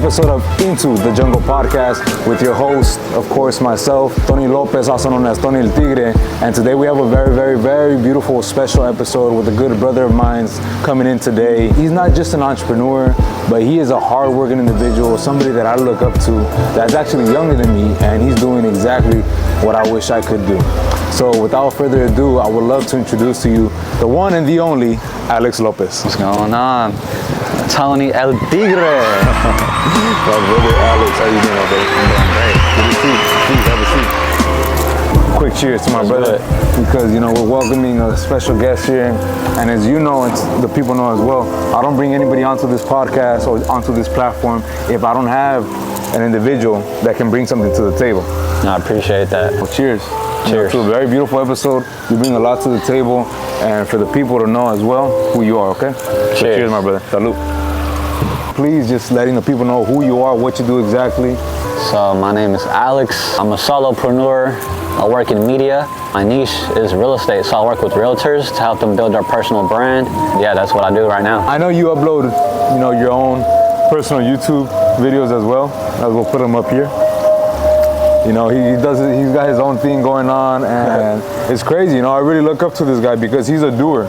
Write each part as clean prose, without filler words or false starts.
episode of Into the Jungle podcast with your host, of course, myself, Tony Lopez, also known as Tony el Tigre. And today we have a very, very, very beautiful special episode with a good brother of mine coming in today. He's not just an entrepreneur, but he is a hard-working individual, somebody that I look up to that's actually younger than me, and he's doing exactly what I wish I could do. So without further ado, I would love to introduce to you the one and the only Alex Lopez. What's going on? Tony el Tigre. My brother Alex, how you doing, brother? I'm doing great. Good to see you. Please have a seat. Quick cheers to my brother, because you know we're welcoming a special guest here, and as you know, and the people know as well, I don't bring anybody onto this podcast or onto this platform if I don't have an individual that can bring something to the table. No, I appreciate that. Well, cheers. Cheers. To a very beautiful episode. You bring a lot to the table, and for the people to know as well who you are, okay? Cheers. So cheers, my brother. Salud. Please just letting the people know who you are, what you do exactly. So my name is Alex. I'm a solopreneur. I work in media. My niche is real estate, so I work with realtors to help them build their personal brand. Yeah, that's what I do right now. I know you upload, your own personal YouTube videos as well. We'll put them up here. He does it, he's got his own thing going on, and it's crazy. I really look up to this guy because he's a doer.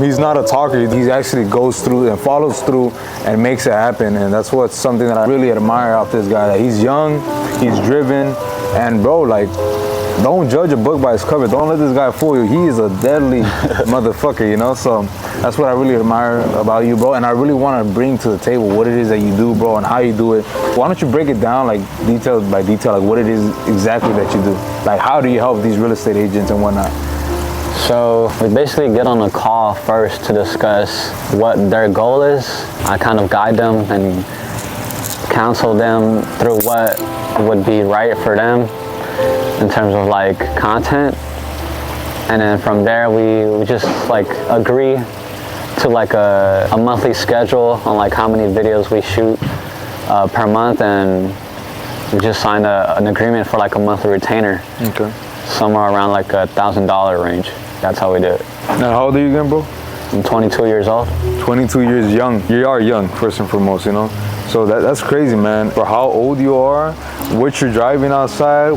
He's not a talker. He actually goes through and follows through and makes it happen, and that's what's something that I really admire of this guy. That he's young, he's driven, and bro, don't judge a book by its cover. Don't let this guy fool you. He is a deadly motherfucker, so that's what I really admire about you, bro. And I really want to bring to the table what it is that you do, bro, and how you do it. Why don't you break it down, detail by detail, what it is exactly that you do? How do you help these real estate agents and whatnot? So we basically get on a call first to discuss what their goal is. I kind of guide them and counsel them through what would be right for them in terms of content, and then from there we just agree to a monthly schedule on how many videos we shoot per month, and we just sign an agreement for a monthly retainer. Okay. Somewhere around $1,000 range. That's how we do it. Now, how old are you again, bro? I'm 22 years old. 22 years young. You are young, first and foremost, So that's crazy, man. For how old you are, what you're driving outside.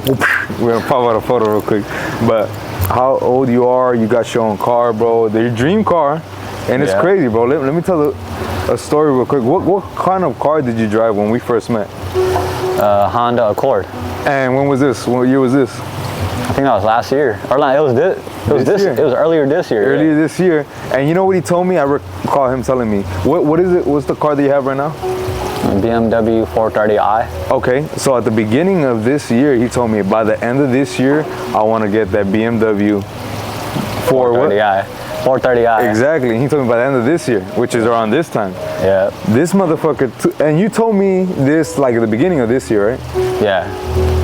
We're gonna pop out a photo real quick. But how old you are, you got your own car, bro. Your dream car. And it's crazy, bro. Let me tell a story real quick. What kind of car did you drive when we first met? Honda Accord. And when was this? What year was this? I think that was last year. Or it was this year. It was earlier this year. Earlier this year. And you know what he told me? I recall him telling me. What is it? What's the car that you have right now? BMW 430i. Okay, so at the beginning of this year, he told me by the end of this year, I want to get that BMW 430i. 430i. Exactly. He told me by the end of this year, which is around this time. Yeah. This motherfucker, and you told me this at the beginning of this year, right? Yeah.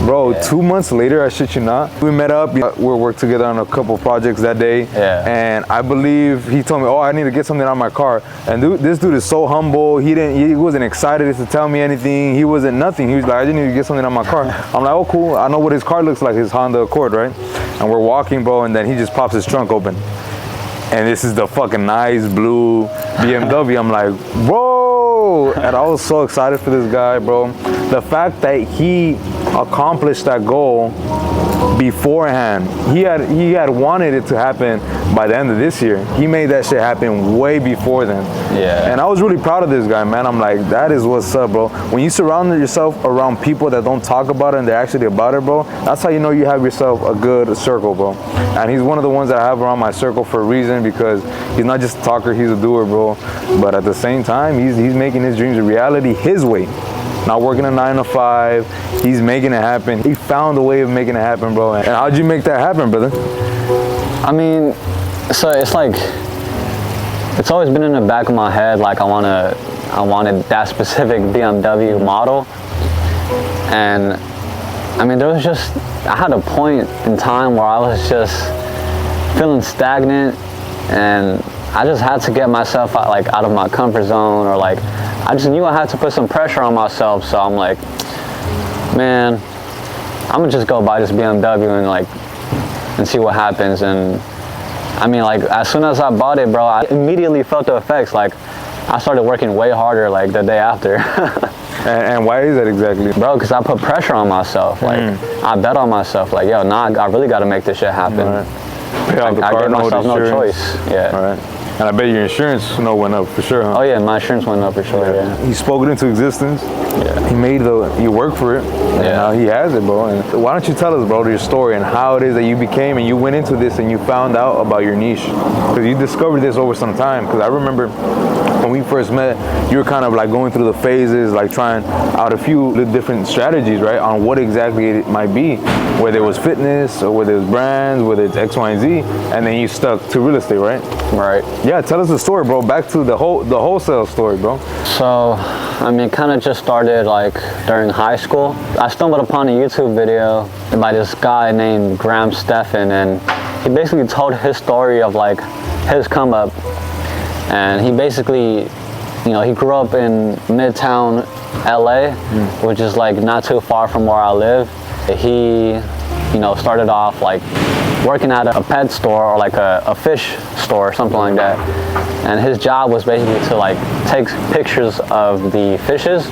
Bro, yeah. 2 months later, I shit you not, we met up. We worked together on a couple projects that day. Yeah. And I believe he told me, I need to get something on my car. And this dude is so humble. He wasn't excited to tell me anything. He wasn't nothing. He was like, I just need to get something on my car. I'm like, oh, cool. I know what his car looks like, his Honda Accord, right? And we're walking, bro, and then he just pops his trunk open. And this is the fucking nice blue BMW. I'm like, bro. And I was so excited for this guy, bro. The fact that he accomplished that goal beforehand. He had wanted it to happen by the end of this year. He made that shit happen way before then. Yeah. And I was really proud of this guy, man. I'm like, that is what's up, bro. When you surround yourself around people that don't talk about it and they're actually about it, bro, that's how you know you have yourself a good circle, bro. And he's one of the ones that I have around my circle for a reason, because he's not just a talker, he's a doer, bro. But at the same time, he's making his dreams a reality his way. Not working a 9 to 5, he's making it happen. He found a way of making it happen, bro. And how'd you make that happen, brother? I mean, so it's always been in the back of my head, I wanted that specific BMW model. And I mean, I had a point in time where I was just feeling stagnant, and I just had to get myself out of my comfort zone, or I just knew I had to put some pressure on myself. So I'm like, man, I'm gonna just go buy this BMW and see what happens. And I mean, as soon as I bought it, bro, I immediately felt the effects. I started working way harder the day after. And why is that exactly? Bro, because I put pressure on myself. Like, I bet on myself. Like, yo, nah, I really got to make this shit happen. Pay off the car I gave myself no choice. Yeah. All right. And I bet your insurance went up for sure, huh? Oh yeah, my insurance went up for sure. Yeah. He spoke it into existence. Yeah. He made you work for it. And now he has it, bro. And why don't you tell us, bro, your story and how it is that you became and you went into this and you found out about your niche, because you discovered this over some time. Because I remember when we first met, you were kind of like going through the phases, like trying out a few different strategies, right, on what exactly it might be, whether it was fitness or whether it was brands, whether it's X, Y, and Z, and then you stuck to real estate, right? Right. Yeah, tell us the story, bro. Back to the wholesale story, bro. So, I mean, kind of just started like during high school. I stumbled upon a YouTube video by this guy named Graham Stephan, and he basically told his story of like his come up. And he basically, he grew up in Midtown LA, which is like not too far from where I live. He, started off like working at a pet store or like a fish store or something like that. And his job was basically to like take pictures of the fishes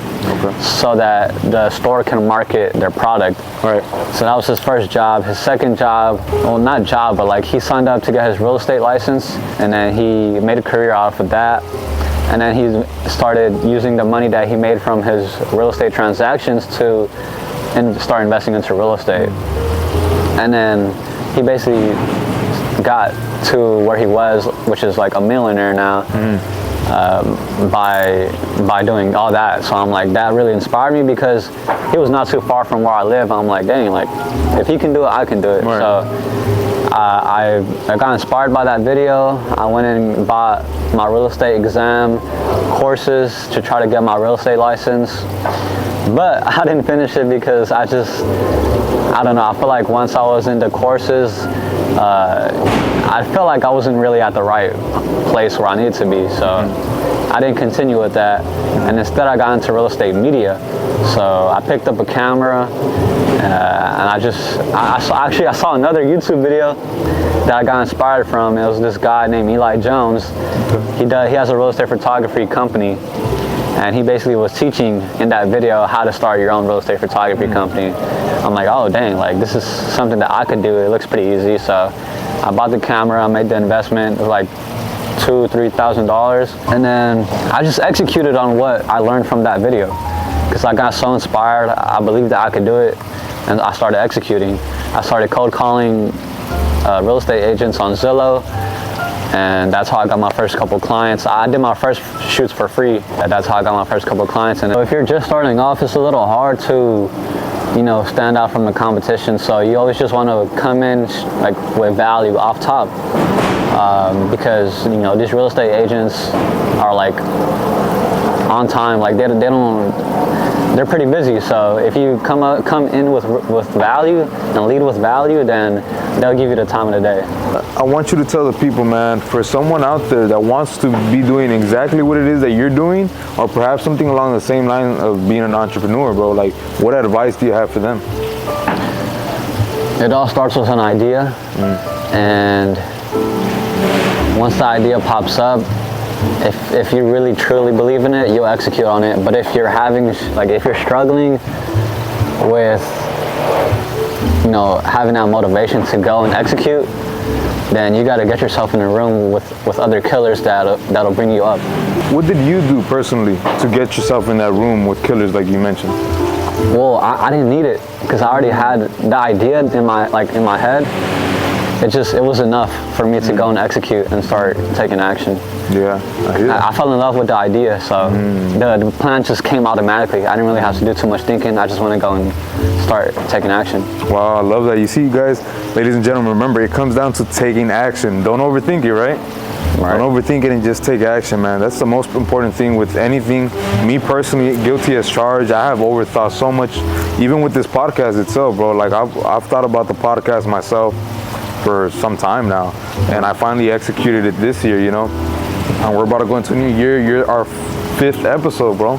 so that the store can market their product. Right. So that was his first job. His second job, well, not job, but like he signed up to get his real estate license, and then he made a career out of that. And then he started using the money that he made from his real estate transactions to start investing into real estate. And then he basically got to where he was, which is like a millionaire now, by doing all that. So I'm like, that really inspired me because he was not too far from where I live. I'm like, dang, like if he can do it, I can do it. Right. So I got inspired by that video. I went and bought my real estate exam courses to try to get my real estate license. But I didn't finish it because I don't know, I feel like once I was into courses, I felt like I wasn't really at the right place where I needed to be. So I didn't continue with that. And instead I got into real estate media. So I picked up a camera and I saw another YouTube video that I got inspired from. It was this guy named Eli Jones. He has a real estate photography company. And he basically was teaching in that video how to start your own real estate photography company. I'm like, oh dang, like this is something that I could do. It looks pretty easy. So I bought the camera, I made the investment. It was like $2,000-$3,000. And then I just executed on what I learned from that video. Because I got so inspired, I believed that I could do it. And I started executing. I started cold calling real estate agents on Zillow. And that's how I got my first couple clients. I did my first shoots for free. That's how I got my first couple clients. And if you're just starting off, it's a little hard to, stand out from the competition. So you always just want to come in like with value off top. Because, these real estate agents are like on time. Like they're pretty busy. So if you come in with value and lead with value, then they'll give you the time of the day. I want you to tell the people, man, for someone out there that wants to be doing exactly what it is that you're doing, or perhaps something along the same line of being an entrepreneur, bro, like what advice do you have for them? It all starts with an idea. And once the idea pops up, if you really truly believe in it, you'll execute on it. But if you're if you're struggling with, having that motivation to go and execute, then you got to get yourself in a room with other killers that'll bring you up. What did you do personally to get yourself in that room with killers like you mentioned? Well, I didn't need it because I already had the idea in my head. It was enough for me to go and execute and start taking action. Yeah, I hear that. I fell in love with the idea, so the plan just came automatically. I didn't really have to do too much thinking. I just want to go and start taking action. Wow, I love that. You see, guys, ladies and gentlemen, remember, it comes down to taking action. Don't overthink it, right? Don't overthink it and just take action, man. That's the most important thing with anything. Me personally, guilty as charged. I have overthought so much, even with this podcast itself, bro. Like I've thought about the podcast myself for some time now, and I finally executed it this year, and we're about to go into a new year. You're our 5th episode, bro.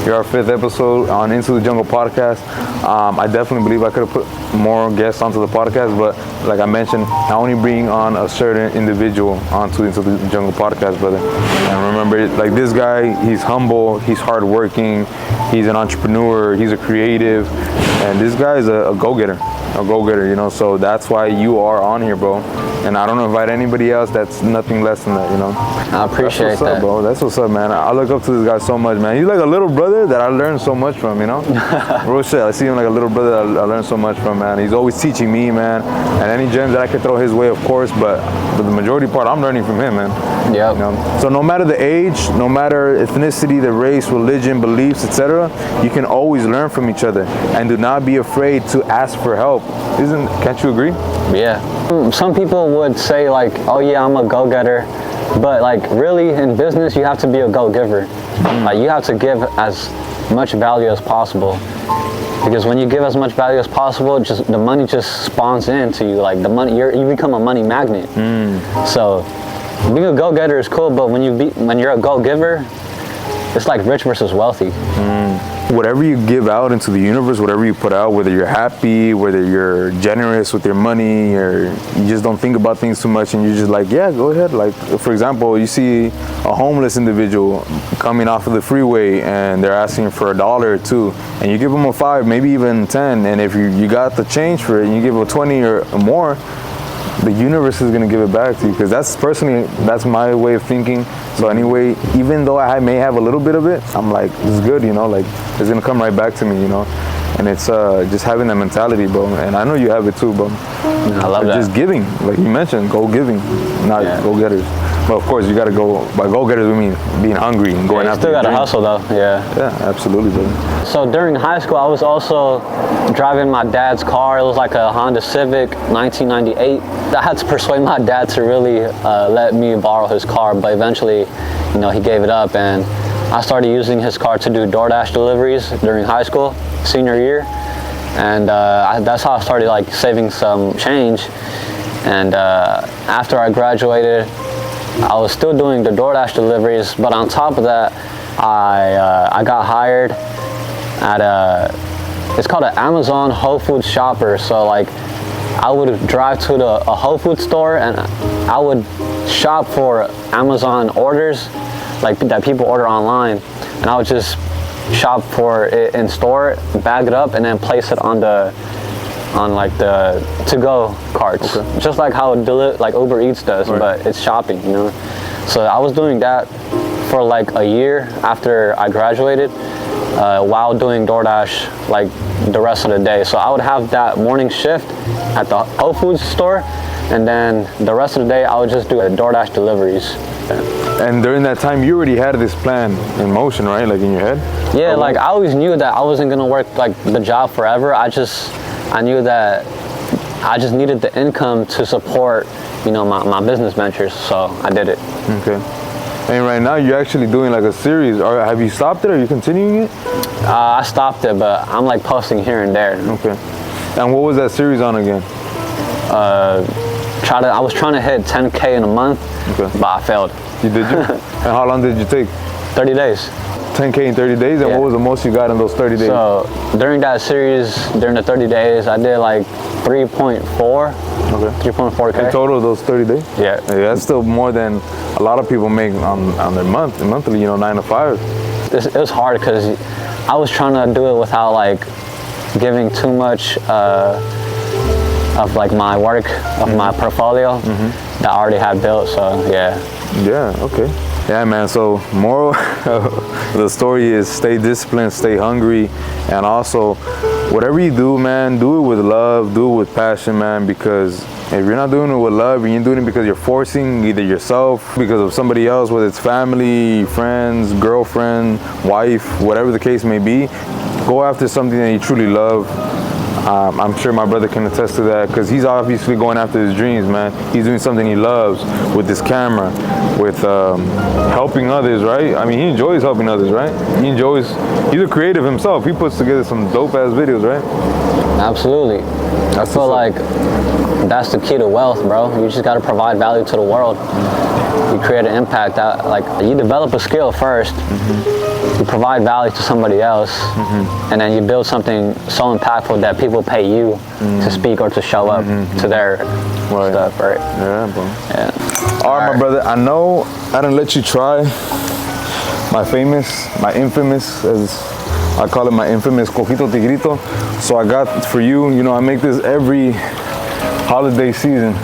You're our 5th episode on Into the Jungle podcast. I definitely believe I could have put more guests onto the podcast, but like I mentioned, I only bring on a certain individual onto Into the Jungle podcast, brother. And remember, like this guy, he's humble, he's hardworking, he's an entrepreneur, he's a creative, and this guy is a go-getter, you know, so that's why you are on here, bro. And I don't invite anybody else that's nothing less than that, you know. I appreciate that. Up, bro. That's what's up, man. I look up to this guy so much, man. He's like a little brother that I learned so much from, you know. Real shit. I see him like a little brother that I learned so much from, man. He's always teaching me, man. And any gems that I could throw his way, of course, but the majority part, I'm learning from him, man. Yeah. You know? So no matter the age, no matter ethnicity, the race, religion, beliefs, etc., you can always learn from each other. And do not be afraid to ask for help. Can't you agree? Yeah. Some people would say like, oh yeah, I'm a go-getter, but like really in business you have to be a go-giver. Like you have to give as much value as possible, because when you give as much value as possible, just the money just spawns into you. Like the money, you become a money magnet. So being a go-getter is cool, but when you're a go-giver, it's like rich versus wealthy. Whatever you give out into the universe, whatever you put out, whether you're happy, whether you're generous with your money, or you just don't think about things too much and you're just like, yeah, go ahead. Like, for example, you see a homeless individual coming off of the freeway and they're asking for $1 or $2, and you give them a 5, maybe even 10, and if you got the change for it and you give a 20 or more, the universe is going to give it back to you, because that's my way of thinking. So anyway, even though I may have a little bit of it, I'm like, this is good, you know, like it's going to come right back to me, you know. And it's just having that mentality, bro. And I know you have it too, bro. I love that. Just giving, like you mentioned, go-giving, not go-getters. But of course, you got to go, by go-getters we mean being hungry and going after you still got to hustle though, yeah. Yeah, absolutely, brother. So during high school, I was also driving my dad's car. It was like a Honda Civic, 1998. I had to persuade my dad to really let me borrow his car, but eventually, you know, he gave it up, and I started using his car to do DoorDash deliveries during high school, senior year. And that's how I started like saving some change. And after I graduated, I was still doing the DoorDash deliveries, but on top of that, I got hired at it's called an Amazon Whole Foods shopper. So like I would drive to a Whole Foods store and I would shop for Amazon orders like that people order online, and I would just shop for it in store, bag it up, and then place it on like the to-go carts, just like how like Uber Eats does, but it's shopping, you know. So I was doing that for like a year after I graduated, while doing DoorDash like the rest of the day. So I would have that morning shift at the Whole Foods store, and then the rest of the day I would just do DoorDash deliveries. And during that time, you already had this plan in motion, right? Like in your head? Yeah, like I always knew that I wasn't gonna work like the job forever. I knew that I just needed the income to support, you know, my business ventures, so I did it. Okay. And right now you're actually doing like a series, or have you stopped it, or are you continuing it? I stopped it, but I'm like posting here and there. Okay. And what was that series on again? I was trying to hit 10K in a month, but I failed. You did you? And how long did you take? 30 days. 10K in 30 days? And what was the most you got in those 30 days? So during that series, during the 30 days, I did like 3.4. Okay. 3.4K. In total, those 30 days? Yeah. That's still more than a lot of people make on their monthly, you know, 9 to 5. It was hard because I was trying to do it without like giving too much of like my work, of my portfolio that I already had built, so yeah. Yeah, okay. Yeah, man, so moral of the story is stay disciplined, stay hungry, and also whatever you do, man, do it with love, do it with passion, man, because if you're not doing it with love and you're doing it because you're forcing either yourself, because of somebody else, whether it's family, friends, girlfriend, wife, whatever the case may be, go after something that you truly love. I'm sure my brother can attest to that, because he's obviously going after his dreams, man. He's doing something he loves with this camera, with helping others, right? I mean, he enjoys helping others, right? He's a creative himself. He puts together some dope ass videos, right? Absolutely. I feel like that's the key to wealth, bro. You just got to provide value to the world. You create an impact. Like you develop a skill first, you provide value to somebody else, and then you build something so impactful that people pay you to speak or to show up to their stuff, right? Yeah, bro. Yeah. All right, my brother. I know I didn't let you try my infamous, as I call it, my infamous Coquito Tigrito. So I got for you, you know, I make this every holiday season.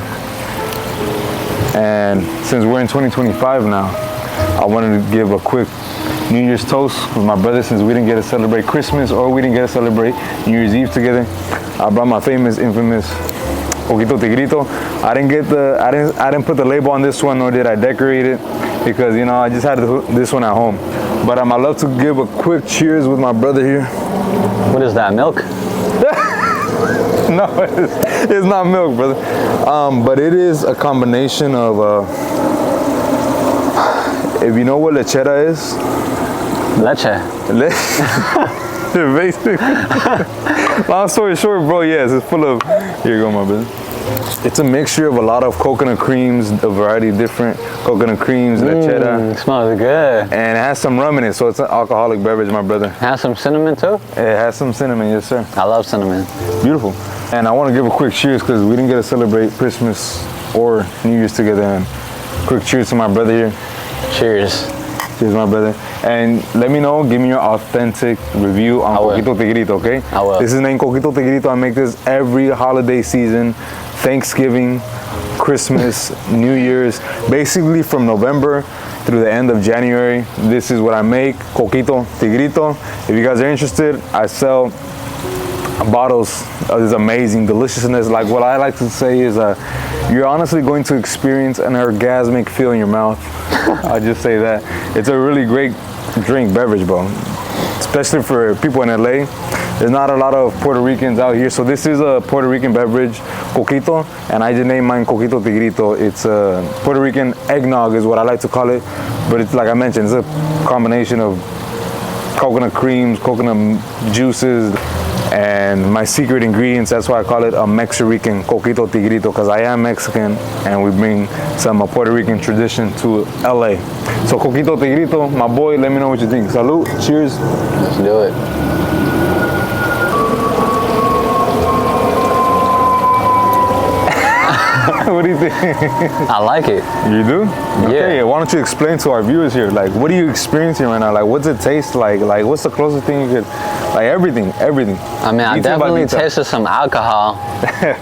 And since we're in 2025 now, I wanted to give a quick New Year's toast with my brother, since we didn't get to celebrate Christmas or we didn't get to celebrate New Year's Eve together. I brought my famous, infamous Coquito Tigrito. I didn't put the label on this one, nor did I decorate it, because, you know, I just had this one at home. But I love to give a quick cheers with my brother here. What is that, milk? No, it's not milk, brother. But it is a combination of, if you know what lechera is. Leche. Basically. Long story short, bro, yes, it's full of, here you go, my brother. It's a mixture of a lot of coconut creams, a variety of different coconut creams, lechera. It smells good. And it has some rum in it, so it's an alcoholic beverage, my brother. Has some cinnamon too? It has some cinnamon, yes, sir. I love cinnamon. Beautiful. And I want to give a quick cheers because we didn't get to celebrate Christmas or New Year's together. And quick cheers to my brother here. Cheers. Cheers, my brother. And let me know, give me your authentic review on Coquito Tigrito, okay? I will. This is named Coquito Tigrito. I make this every holiday season, Thanksgiving, Christmas, New Year's, basically from November through the end of January. This is what I make, Coquito Tigrito. If you guys are interested, I sell bottles of this amazing deliciousness. Like, what I like to say is you're honestly going to experience an orgasmic feel in your mouth. I'll just say that. It's a really great beverage, bro. Especially for people in LA. There's not a lot of Puerto Ricans out here. So this is a Puerto Rican beverage, Coquito, and I just named mine Coquito Tigrito. It's a Puerto Rican eggnog is what I like to call it. But it's, like I mentioned, it's a combination of coconut creams, coconut juices, and my secret ingredients. That's why I call it a Mexican Coquito Tigrito, because I am Mexican and we bring some Puerto Rican tradition to LA. So Coquito Tigrito, my boy, let me know what you think. Salud, cheers. Let's do it. What do you think? I like it. You do? Okay, Yeah. why don't you explain to our viewers here, like, what are you experiencing right now? Like, what's it taste like? Like, what's the closest thing you could, like, everything. I mean, I definitely tasted some alcohol.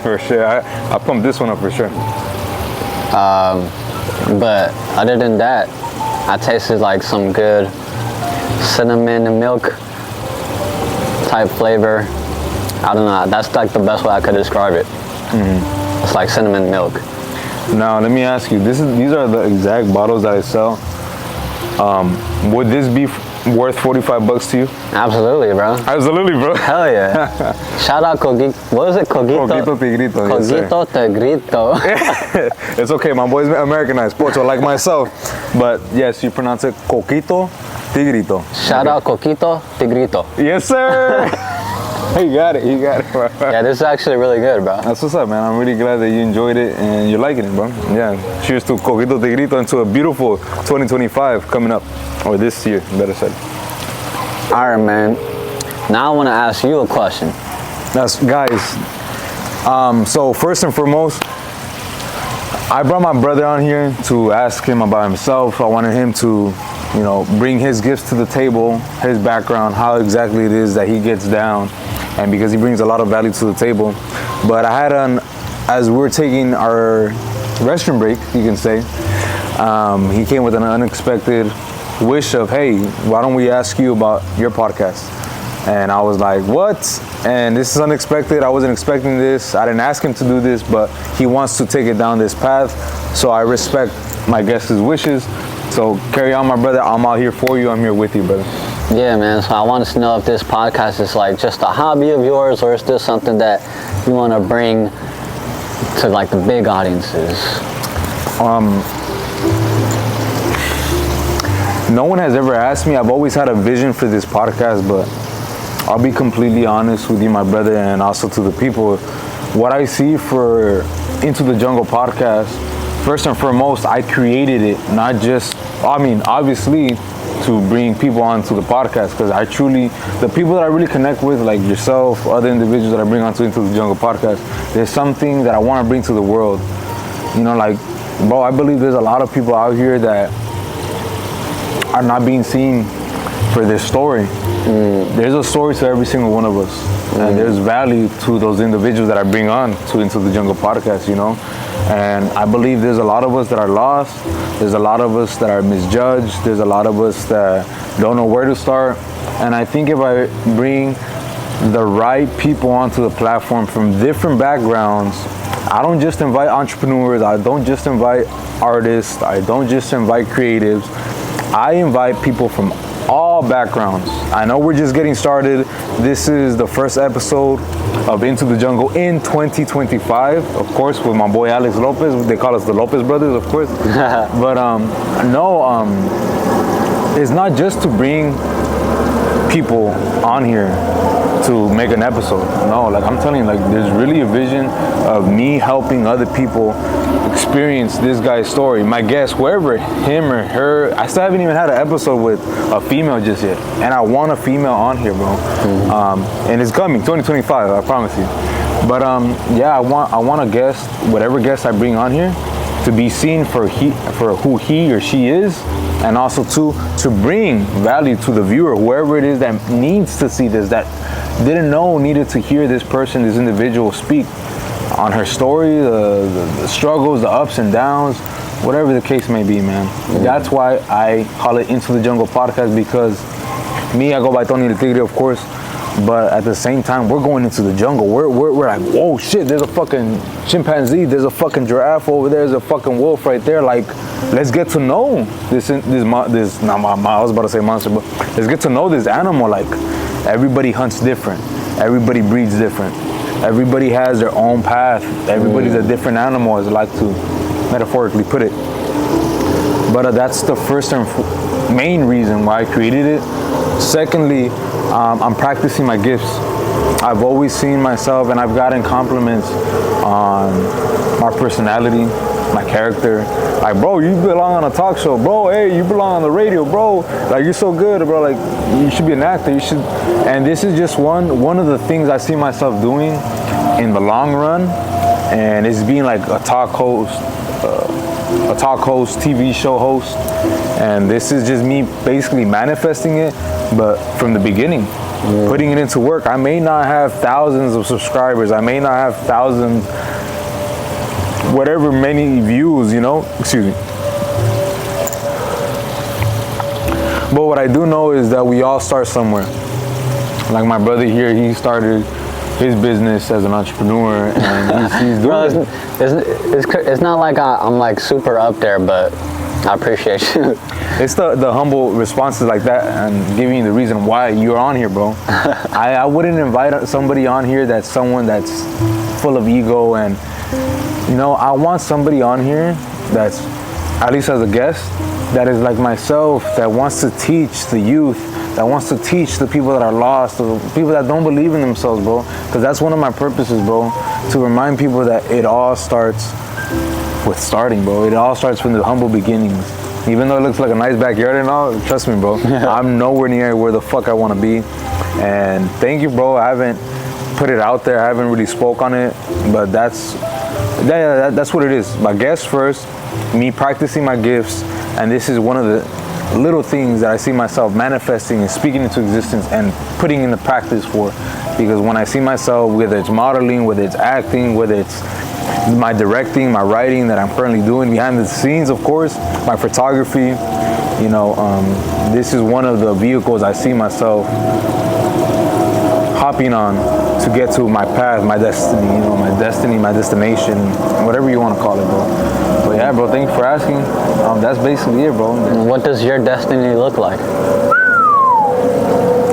For sure. I pumped this one up for sure. But other than that, I tasted like some good cinnamon and milk type flavor. I don't know. That's like the best way I could describe it. It's like cinnamon milk. Now, let me ask you, these are the exact bottles that I sell. Would this be worth $45 to you? Absolutely, bro. Absolutely, bro. Hell yeah. Shout out Coquito. What is it? Coquito? Coquito Tigrito. Coquito Tigrito. It's okay, my boy's Americanized, Pocho, like myself. But yes, you pronounce it Coquito Tigrito. Shout out Coquito Tigrito. Yes, sir. You got it, bro. Yeah, this is actually really good, bro. That's what's up, man. I'm really glad that you enjoyed it and you're liking it, bro. Yeah. Cheers to Coquito Tigrito and to a beautiful 2025 coming up. Or this year, better said. All right, man. Now I want to ask you a question. That's, guys. So first and foremost, I brought my brother on here to ask him about himself. I wanted him to, you know, bring his gifts to the table, his background, how exactly it is that he gets down, and because he brings a lot of value to the table. But I had as we're taking our restroom break, you can say, he came with an unexpected wish of, hey, why don't we ask you about your podcast? And I was like, what? And this is unexpected. I wasn't expecting this. I didn't ask him to do this, but he wants to take it down this path. So I respect my guest's wishes. So carry on, my brother. I'm out here for you. I'm here with you, brother. Yeah, man. So I wanted to know if this podcast is like just a hobby of yours, or is this something that you want to bring to like the big audiences? No one has ever asked me. I've always had a vision for this podcast, but I'll be completely honest with you, my brother, and also to the people. What I see for Into the Jungle podcast, first and foremost, I created it, not just, I mean, obviously, to bring people onto the podcast, because the people that I really connect with, like yourself, other individuals that I bring onto Into the Jungle podcast, there's something that I want to bring to the world. You know, like, bro, I believe there's a lot of people out here that are not being seen for their story. There's a story to every single one of us, and there's value to those individuals that I bring on to Into the Jungle podcast, you know. And I believe there's a lot of us that are lost. There's a lot of us that are misjudged. There's a lot of us that don't know where to start. And I think if I bring the right people onto the platform from different backgrounds, I don't just invite entrepreneurs, I don't just invite artists, I don't just invite creatives, I invite people from all backgrounds. I know we're just getting started. This is the first episode of Into the Jungle in 2025, of course, with my boy Alex Lopez. They call us the Lopez brothers, of course. But it's not just to bring people on here to make an episode. No, like I'm telling you, like there's really a vision of me helping other people experience this guy's story. My guest, wherever, him or her, I still haven't even had an episode with a female just yet, and I want a female on here, bro. And it's coming, 2025, I promise you. But yeah, I want a guest, whatever guest I bring on here, to be seen for who he or she is, and also to bring value to the viewer, whoever it is that needs to see this, that didn't know needed to hear this person, this individual speak on her story, the struggles, the ups and downs, whatever the case may be, man. That's why I call it Into the Jungle podcast, because me, I go by Tony the Tigre, of course, but at the same time, we're going into the jungle. We're like, whoa, shit, there's a fucking chimpanzee, there's a fucking giraffe over there, there's a fucking wolf right there. Like, let's get to know this I was about to say monster, but let's get to know this animal. Like, everybody hunts different, everybody breeds different, everybody has their own path, everybody's a different animal, as I like to metaphorically put it. But that's the first and main reason why I created it. Secondly, I'm practicing my gifts. I've always seen myself, and I've gotten compliments on my personality, my character. Like, bro, you belong on a talk show, bro. Hey, you belong on the radio, bro. Like, you're so good, bro. Like, you should be an actor. You should. And this is just one of the things I see myself doing in the long run, and it's being like a talk host, TV show host. And this is just me basically manifesting it, but from the beginning, putting it into work. I may not have thousands of subscribers. I may not have thousands, whatever many views, you know, excuse me. But what I do know is that we all start somewhere. Like my brother here, he started his business as an entrepreneur, and he's doing it. It's not like I'm like super up there, but I appreciate you. It's the humble responses like that and giving you the reason why you're on here, bro. I wouldn't invite somebody on here that's someone that's full of ego, and you know, I want somebody on here that's, at least as a guest, that is like myself, that wants to teach the youth, that wants to teach the people that are lost, the people that don't believe in themselves, bro. Because that's one of my purposes, bro, to remind people that it all starts with starting, bro. It all starts from the humble beginnings. Even though it looks like a nice backyard and all, trust me, bro, I'm nowhere near where the fuck I want to be. And thank you, bro. I haven't put it out there. I haven't really spoke on it, but that's what it is. My guests first, me practicing my gifts, and this is one of the little things that I see myself manifesting and speaking into existence and putting into practice for. Because when I see myself, whether it's modeling, whether it's acting, whether it's my directing, my writing that I'm currently doing behind the scenes, of course, my photography, you know, this is one of the vehicles I see myself hopping on to get to my path, my destiny, you know, my destination, whatever you want to call it, bro. But yeah, bro, thank you for asking. That's basically it, bro. What does your destiny look like?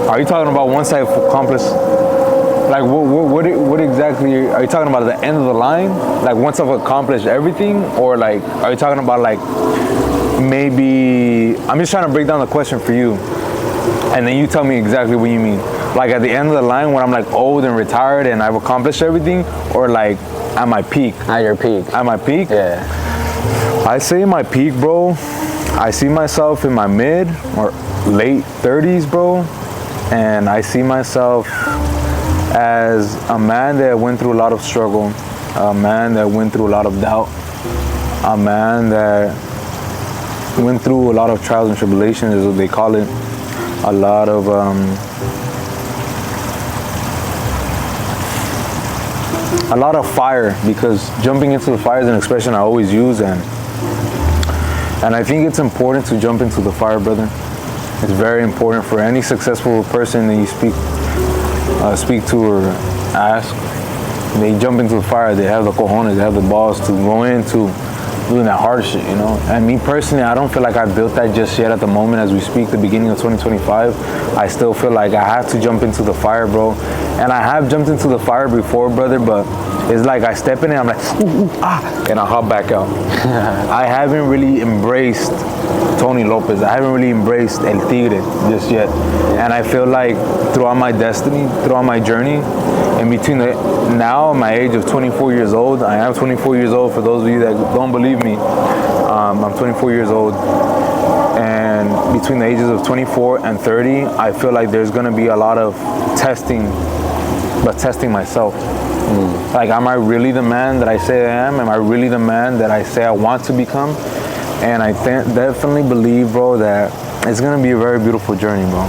Are you talking about once I've accomplished, like what exactly, are you talking about at the end of the line? Like once I've accomplished everything? Or like, are you talking about like, maybe, I'm just trying to break down the question for you, and then you tell me exactly what you mean. Like at the end of the line when I'm like old and retired and I've accomplished everything, or like at my peak? At your peak. At my peak? Yeah. I say my peak, bro. I see myself in my mid or late 30s, bro, and I see myself as a man that went through a lot of struggle, a man that went through a lot of doubt, a man that went through a lot of trials and tribulations, is what they call it, a lot of fire, because jumping into the fire is an expression I always use, and I think it's important to jump into the fire, brother. It's very important for any successful person that you speak to or ask. They jump into the fire. They have the cojones, they have the balls to go into doing that hard shit, you know. And me personally, I don't feel like I built that just yet at the moment as we speak, the beginning of 2025. I still feel like I have to jump into the fire, bro. And I have jumped into the fire before, brother, but it's like I step in it, I'm like, ooh, ah, and I hop back out. I haven't really embraced Tony Lopez. I haven't really embraced El Tigre just yet. And I feel like throughout my destiny, throughout my journey, in between now my age of 24 years old, I am 24 years old, for those of you that don't believe me, I'm 24 years old, and between the ages of 24 and 30, I feel like there's gonna be a lot of testing myself. Like, am I really the man that I say I am? Am I really the man that I say I want to become? And I definitely believe, bro, that it's gonna be a very beautiful journey, bro.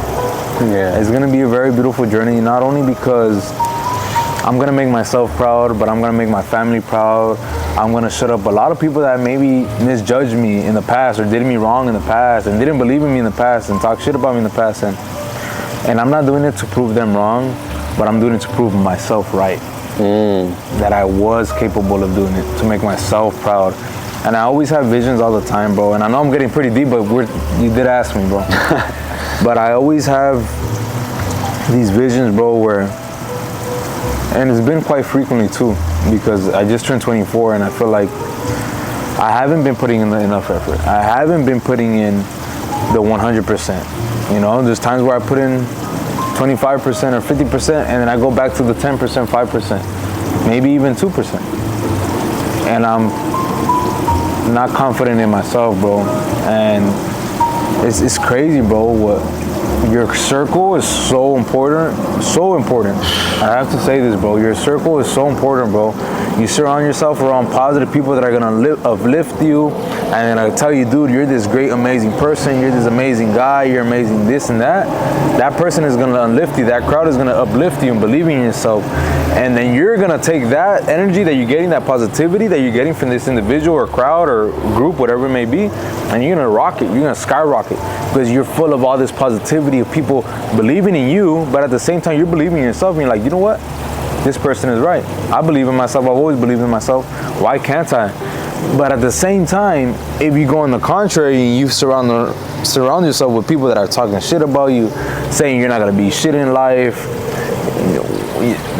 Yeah. It's gonna be a very beautiful journey, not only because I'm gonna make myself proud, but I'm gonna make my family proud. I'm gonna shut up a lot of people that maybe misjudged me in the past or did me wrong in the past and didn't believe in me in the past and talk shit about me in the past. And I'm not doing it to prove them wrong, but I'm doing it to prove myself right. That I was capable of doing it, to make myself proud. And I always have visions all the time, bro. And I know I'm getting pretty deep, but you did ask me, bro. But I always have these visions, bro, and it's been quite frequently too, because I just turned 24 and I feel like I haven't been putting in enough effort. I haven't been putting in the 100%. You know, there's times where I put in 25% or 50%, and then I go back to the 10%, 5%, maybe even 2%. And I'm not confident in myself, bro. And it's crazy, bro. What your circle is so important, so important. I have to say this, bro. Your circle is so important, bro. You surround yourself around positive people that are gonna uplift you, and I tell you, dude, you're this great, amazing person. You're this amazing guy. You're amazing, this and that. That person is gonna uplift you. That crowd is gonna uplift you and believe in yourself. And then you're gonna take that energy that you're getting, that positivity that you're getting from this individual or crowd or group, whatever it may be, and you're gonna rock it. You're gonna skyrocket because you're full of all this positivity of people believing in you, but at the same time, you're believing in yourself. And you're like, you know what? This person is right. I believe in myself. I've always believed in myself. Why can't I? But at the same time, if you go on the contrary and you surround yourself with people that are talking shit about you, saying you're not gonna be shit in life,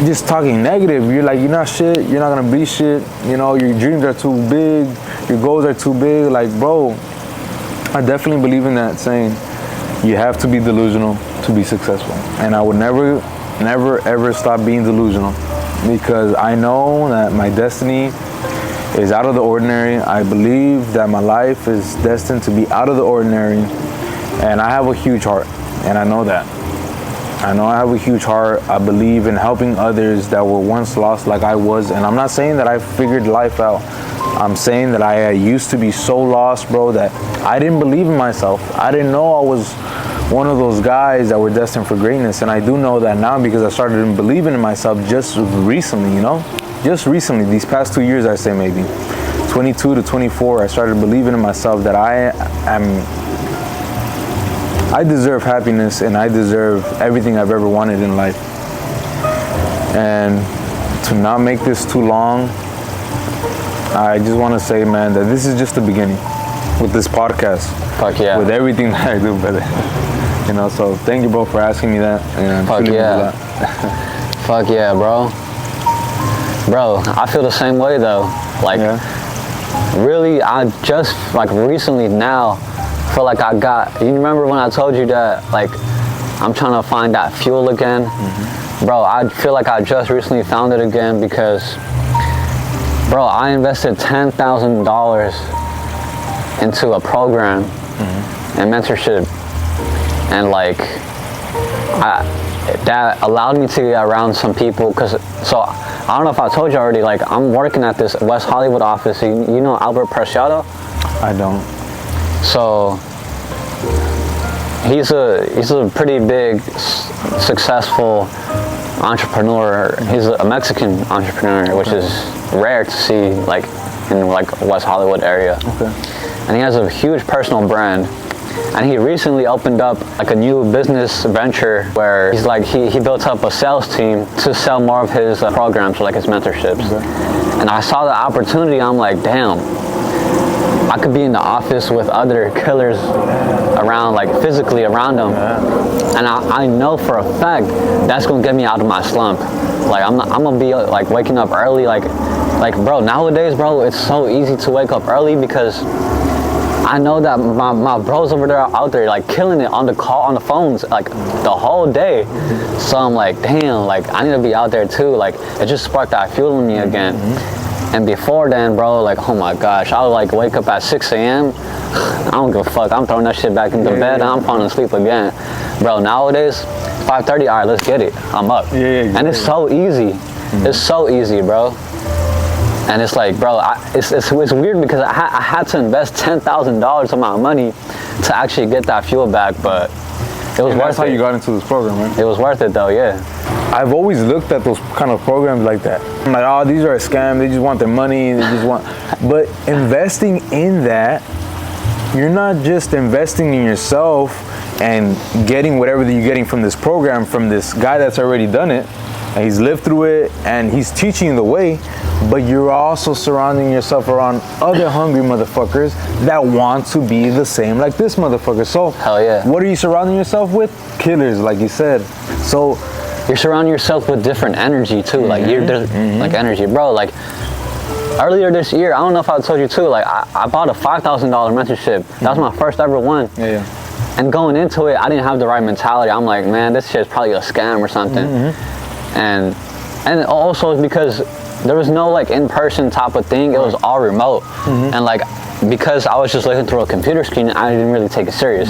just talking negative, you're like, you're not shit, you're not gonna be shit, you know, your dreams are too big, your goals are too big. Like, bro, I definitely believe in that saying. You have to be delusional to be successful. And I would never ever stop being delusional, because I know that my destiny is out of the ordinary. I believe that my life is destined to be out of the ordinary, and I have a huge heart, and I know that. I know I have a huge heart. I believe in helping others that were once lost like I was, and I'm not saying that I figured life out. I'm saying that I used to be so lost, bro, that I didn't believe in myself. I didn't know I was one of those guys that were destined for greatness, and I do know that now because I started believing in myself just recently, you know? Just recently, these past 2 years, I say maybe. 22 to 24, I started believing in myself that I deserve happiness and I deserve everything I've ever wanted in life. And to not make this too long, I just want to say, man, that this is just the beginning with this podcast. Fuck yeah. With everything that I do, brother. You know, so thank you, bro, for asking me that. And fuck yeah. Fuck yeah, bro. Bro, I feel the same way though. Like, really, I just, like, recently now feel like I got, you remember when I told you that, like, I'm trying to find that fuel again? Mm-hmm. Bro, I feel like I just recently found it again because, bro, I invested $10,000 into a program and mentorship. and like that allowed me to get around some people. So I don't know if I told you already, like I'm working at this West Hollywood office. You know Albert Preciado? I don't. So he's a pretty big, successul entrepreneur. He's a Mexican entrepreneur, which is rare to see like in like West Hollywood area. Okay. And he has a huge personal brand. And he recently opened up like a new business venture where he's like he built up a sales team to sell more of his programs, like his mentorships. Okay. And I saw the opportunity. I'm like, damn, I could be in the office with other killers around, like physically around them. Yeah. And I know for a fact that's gonna get me out of my slump. Like I'm gonna be like waking up early, like bro, nowadays, bro, it's so easy to wake up early because I know that my bros over there are out there like killing it on the phones like the whole day. So I'm like, damn, like I need to be out there too. Like it just sparked that fuel in me again. And before then, bro, like, oh my gosh, I would like wake up at 6 a.m. I don't give a fuck. I'm throwing that shit back into bed and I'm falling asleep again. Bro, nowadays, 5:30, all right, let's get it. I'm up. And it's so easy. It's so easy, bro. And it's like, bro, it's weird because I had to invest $10,000 of my money to actually get that fuel back, but it was worth it. That's how you got into this program, right? It was worth it though, yeah. I've always looked at those kind of programs like that. I'm like, oh, these are a scam. They just want their money. They just want. But investing in that, you're not just investing in yourself and getting whatever that you're getting from this program, from this guy that's already done it, and he's lived through it, and he's teaching you the way, but you're also surrounding yourself around other hungry motherfuckers that want to be the same like this motherfucker. So, hell yeah. What are you surrounding yourself with? Killers, like you said. So, you're surrounding yourself with different energy too. Like like energy, bro. Like earlier this year, I don't know if I told you too. Like I bought a $5,000 mentorship. That was my first ever one. And going into it, I didn't have the right mentality. I'm like, man, this shit's probably a scam or something. And also it's because there was no like in-person type of thing. It was all remote. And like because I was just looking through a computer screen, I didn't really take it serious.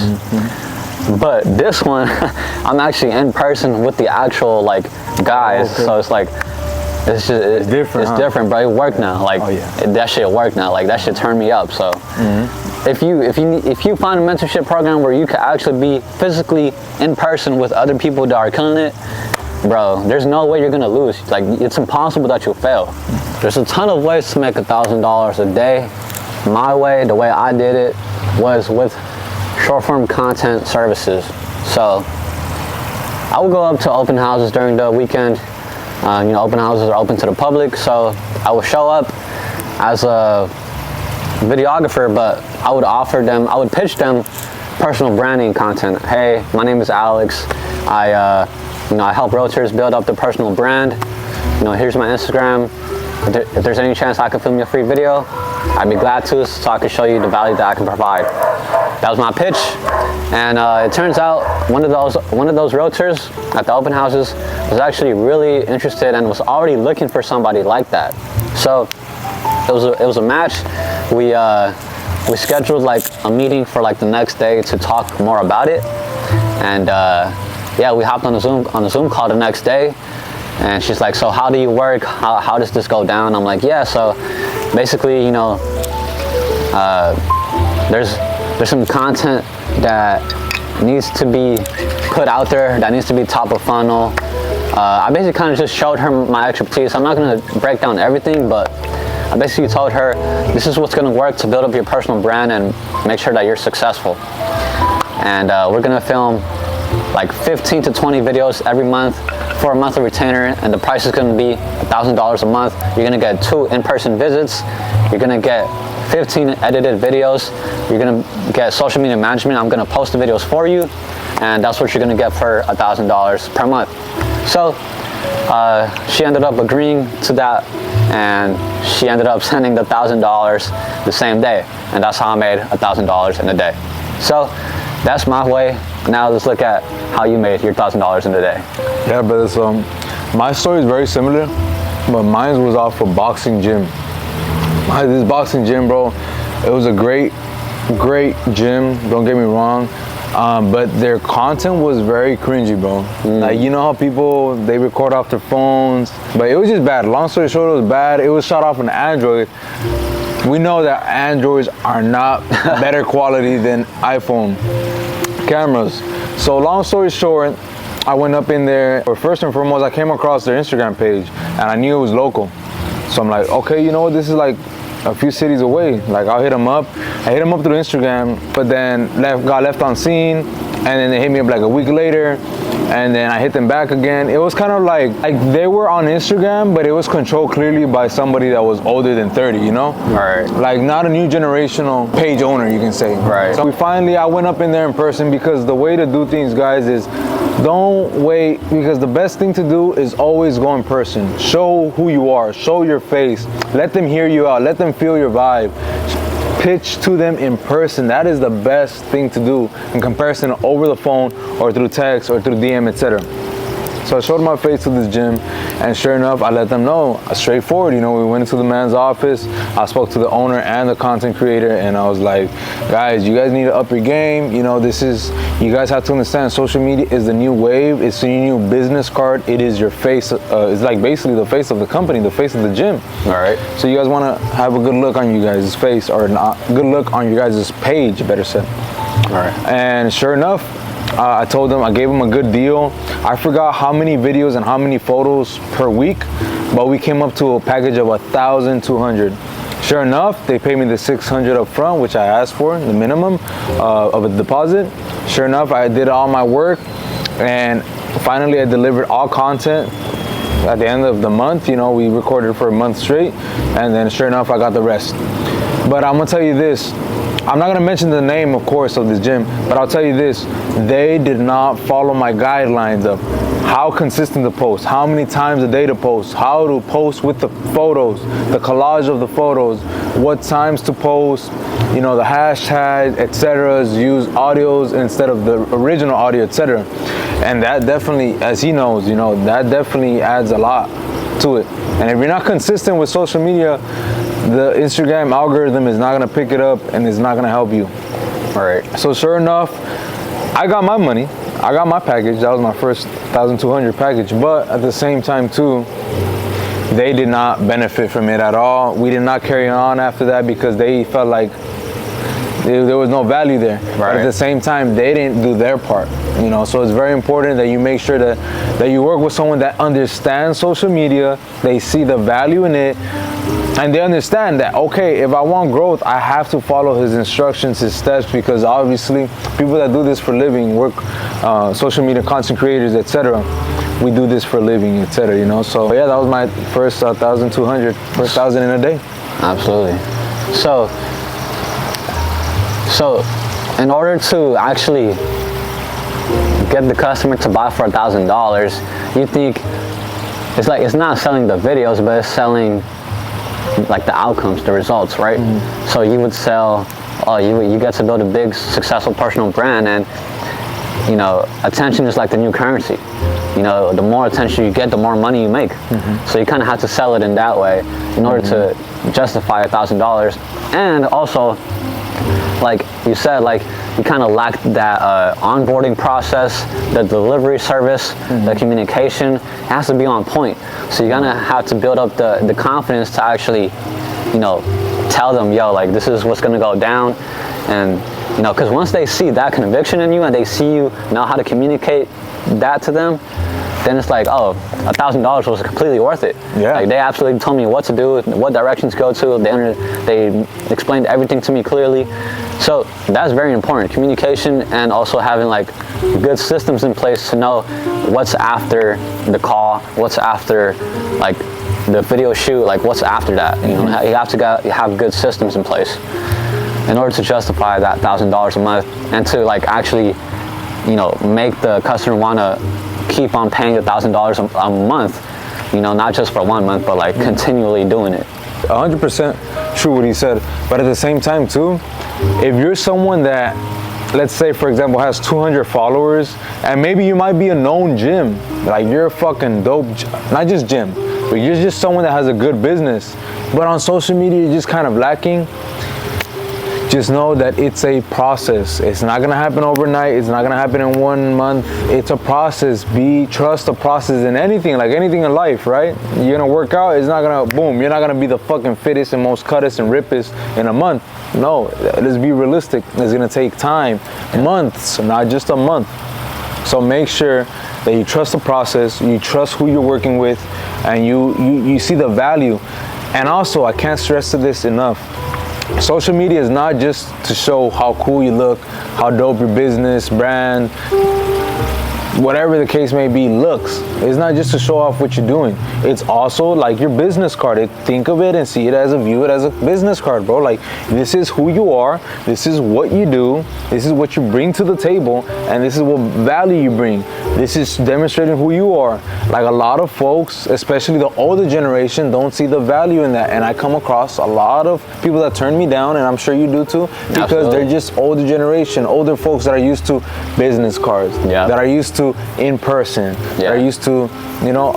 But this one, I'm actually in person with the actual like guys. So it's like it's different. It's different, bro. It worked now. Like that shit worked now. Like that shit turned me up. So if you find a mentorship program where you can actually be physically in person with other people that are killing it, bro, there's no way you're gonna lose. Like it's impossible that you'll fail. There's a ton of ways to make $1,000 a day. My way, the way I did it, was with short form content services. So I would go up to open houses during the weekend. You know, open houses are open to the public, so I would show up as a videographer, but I would pitch them personal branding content. Hey, my name is Alex. I help realtors build up their personal brand. You know, here's my Instagram. If there's any chance I can film you a free video, I'd be glad to, so I can show you the value that I can provide. That was my pitch, and it turns out one of those realtors at the open houses was actually really interested and was already looking for somebody like that. So it was a match. We scheduled like a meeting for like the next day to talk more about it, and we hopped on a Zoom call the next day. And she's like, so how do you work? How does this go down? I'm like, yeah, so basically, you know, there's some content that needs to be put out there, that needs to be top of funnel. I basically kind of just showed her my expertise. I'm not gonna break down everything, but I basically told her, this is what's gonna work to build up your personal brand and make sure that you're successful. And we're gonna film like 15 to 20 videos every month for a monthly retainer, and the price is going to be $1,000 a month. You're going to get 2 in-person visits. You're going to get 15 edited videos. You're going to get social media management. I'm going to post the videos for you, and that's what you're going to get for $1,000 per month. So she ended up agreeing to that, and she ended up sending the $1,000 the same day, and that's how I made $1,000 in a day. So that's my way. Now let's look at how you made your $1,000 in a day. Yeah, brother. So my story is very similar, but mine was off a boxing gym. This boxing gym, bro, it was a great gym. Don't get me wrong. but their content was very cringy, bro. Like, you know how people, they record off their phones, but it was just bad. Long story short, it was bad. It was shot off an Android. We know that Androids are not better quality than iPhone cameras. So long story short, I went up in there. First and foremost, I came across their Instagram page and I knew it was local. So I'm like, okay, you know what? This is like a few cities away. Like, I'll hit them up. I hit them up through Instagram, but then got left on scene, and then they hit me up like a week later, and then I hit them back again. It was kind of like they were on Instagram, but it was controlled clearly by somebody that was older than 30, you know? Right. Like, not a new generational page owner, you can say. Right. So I went up in there in person, because the way to do things, guys, is don't wait, because the best thing to do is always go in person. Show who you are, show your face, let them hear you out, let them feel your vibe. Pitch to them in person. That is the best thing to do in comparison to over the phone or through text or through DM, etc. So I showed my face to this gym, and sure enough, I let them know, straightforward. You know, we went into the man's office. I spoke to the owner and the content creator, and I was like, guys, you guys need to up your game. You know, you guys have to understand, social media is the new wave. It's the new business card. It is your face. It's like basically the face of the company, the face of the gym. All right. So you guys want to have a good look on you guys' face, or not good look on your guys' page, better said. All right. And sure enough, I told them, I gave them a good deal. I forgot how many videos and how many photos per week, but we came up to a package of 1,200. Sure enough, they paid me the 600 up front, which I asked for, the minimum of a deposit. Sure enough, I did all my work, and finally I delivered all content at the end of the month. You know, we recorded for a month straight, and then sure enough, I got the rest. But I'm gonna tell you this, I'm not gonna mention the name, of course, of this gym, but I'll tell you this, they did not follow my guidelines of how consistent to post, how many times a day to post, how to post with the photos, the collage of the photos, what times to post, you know, the hashtags, etc. Use audios instead of the original audio, etc. And that definitely, as he knows, you know, that definitely adds a lot to it. And if you're not consistent with social media, the Instagram algorithm is not gonna pick it up and it's not gonna help you. All right. So sure enough, I got my money. I got my package. That was my first 1,200 package. But at the same time too, they did not benefit from it at all. We did not carry on after that because they felt like there was no value there. Right. But at the same time, they didn't do their part. You know, so it's very important that you make sure that you work with someone that understands social media. They see the value in it. And they understand that, okay, if I want growth, I have to follow his instructions, his steps, because obviously people that do this for a living, work, social media content creators, etc. We do this for a living, etc. You know, so yeah, that was my first 1,200, first 1,000 in a day. Absolutely. So in order to actually get the customer to buy for $1,000, you think it's not selling the videos, but it's selling like the outcomes, the results, right? Mm-hmm. So you would sell, you get to build a big, successful personal brand, and you know, attention is like the new currency. You know, the more attention you get, the more money you make. Mm-hmm. So you kind of have to sell it in that way in order to justify $1,000. And also, like you said, like you kind of lacked that onboarding process, the delivery service, the communication has to be on point. So you're gonna have to build up the confidence to actually, you know, tell them, yo, like this is what's gonna go down. And you know, because once they see that conviction in you and they see you know how to communicate that to them, then it's like, oh, $1,000 was completely worth it. Yeah. Like they absolutely told me what to do, what directions to go to. They explained everything to me clearly. So that's very important, communication, and also having like good systems in place to know what's after the call, what's after like the video shoot, like what's after that. You know, you have to have good systems in place in order to justify that $1,000 a month and to like actually, you know, make the customer want to keep on paying $1,000 a month, you know, not just for 1 month, but like continually doing it. 100% true what he said. But at the same time too, if you're someone that, let's say for example, has 200 followers, and maybe you might be a known gym, like you're a fucking dope, not just gym, but you're just someone that has a good business, but on social media you're just kind of lacking, just know that it's a process. It's not gonna happen overnight. It's not gonna happen in 1 month. It's a process. Trust the process in anything, like anything in life, right? You're gonna work out, it's not gonna, boom, you're not gonna be the fucking fittest and most cuttest and rippest in a month. No, let's be realistic. It's gonna take time, months, not just a month. So make sure that you trust the process, you trust who you're working with, and you see the value. And also, I can't stress to this enough, social media is not just to show how cool you look, how dope your business, brand, whatever the case may be, looks. It's not just to show off what you're doing. It's also like your business card. Think of it and see it as view it as a business card, bro. Like, this is who you are, this is what you do, this is what you bring to the table, and this is what value you bring. This is demonstrating who you are. Like, a lot of folks, especially the older generation, don't see the value in that. And I come across a lot of people that turn me down, and I'm sure you do too, because Absolutely. they're just older generation, older folks that are used to business cards, that are used to in person, that are used to, you know,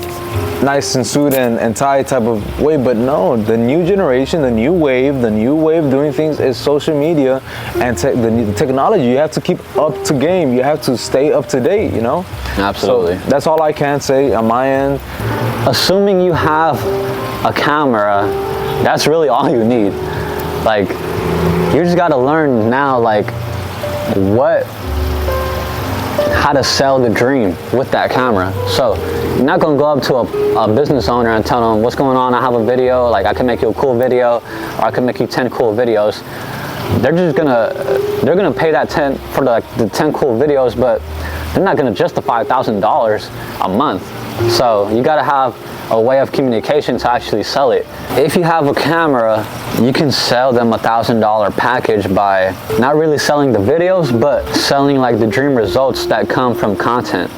nice and suit and tie type of way. But no, the new generation, the new wave doing things is social media and the technology. You have to keep up to game. You have to stay up to date, you know? Absolutely. So that's all I can say on my end. Assuming you have a camera, that's really all you need. Like, you just got to learn now, like, how to sell the dream with that camera. So you're not gonna go up to a business owner and tell them, what's going on, I have a video, like I can make you a cool video, or I can make you 10 cool videos. They're gonna pay that 10 for the 10 cool videos, but they're not gonna justify $1,000 a month. So you gotta have a way of communication to actually sell it. If you have a camera, you can sell them $1,000 package by not really selling the videos, but selling like the dream results that come from content.